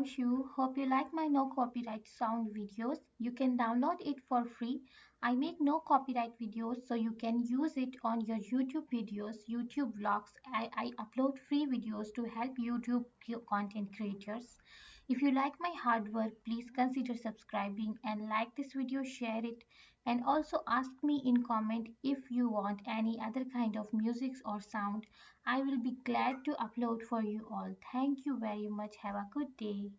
Shu. Hope you like my no copyright sound videos. You can download it for free. I make no copyright videos so you can use it on your YouTube videos, YouTube vlogs. I upload free videos to help YouTube content creators. If you like my hard work, please consider subscribing and like this video, share it, and also ask me in comment if you want any other kind of music or sound. I will be glad to upload for you all. Thank you very much. Have a good day.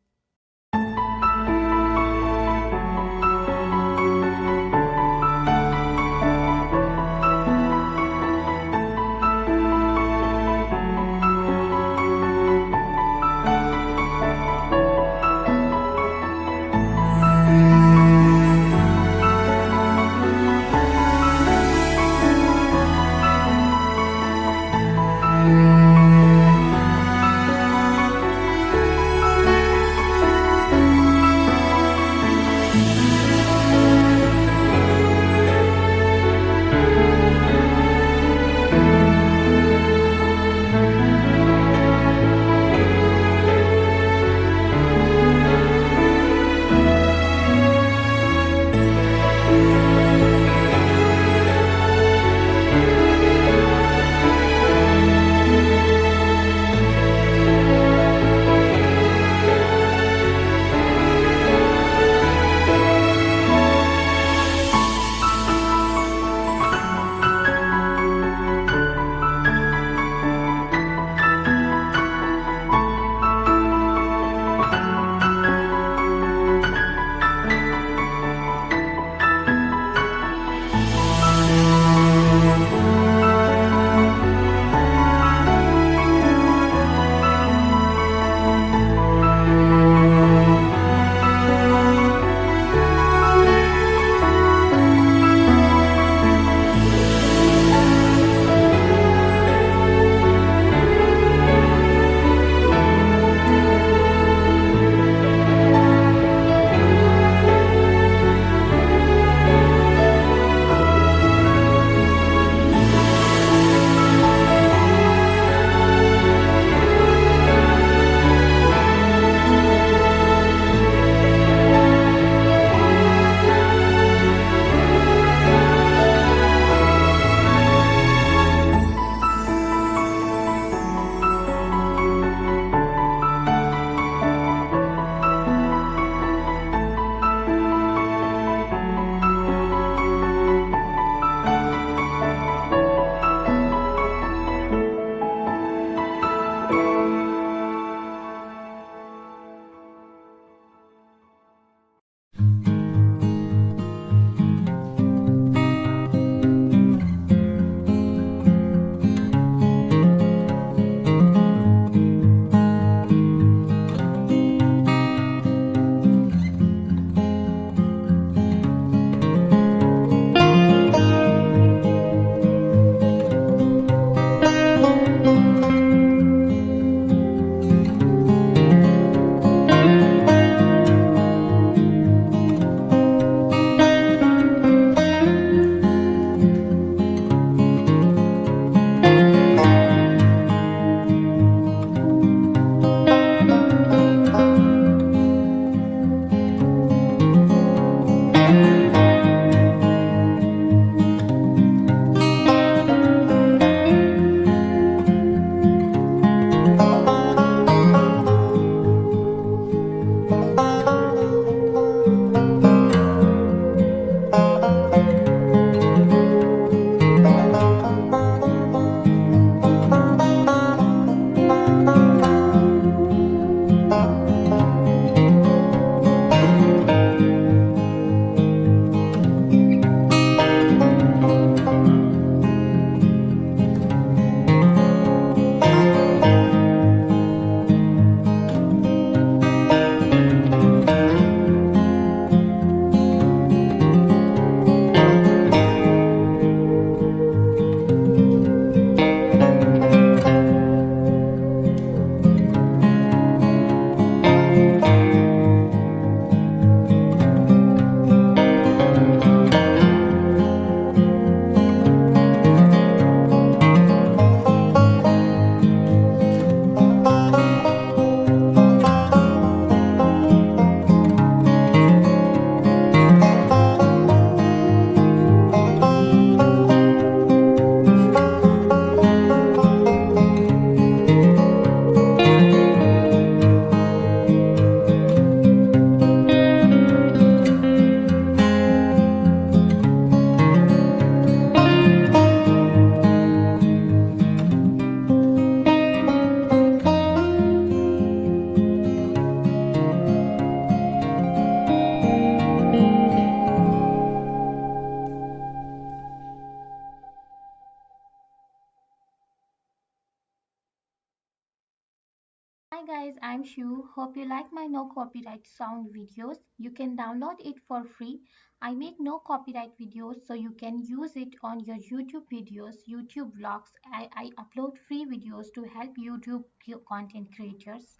Hi guys, I'm Shu. Hope you like my no copyright sound videos. You can download it for free. I make no copyright videos so you can use it on your YouTube videos, YouTube vlogs. I upload free videos to help YouTube content creators.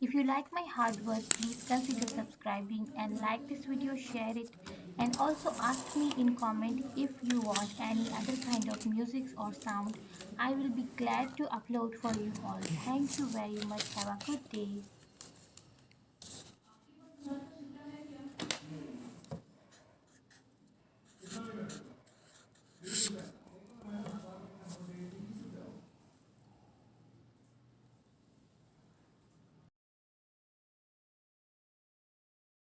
If you like my hard work, please consider subscribing and like this video, share it, and also ask me in comment if you want any other kind of music or sound. I will be glad to upload for you all. Thank you very much. Have a good day.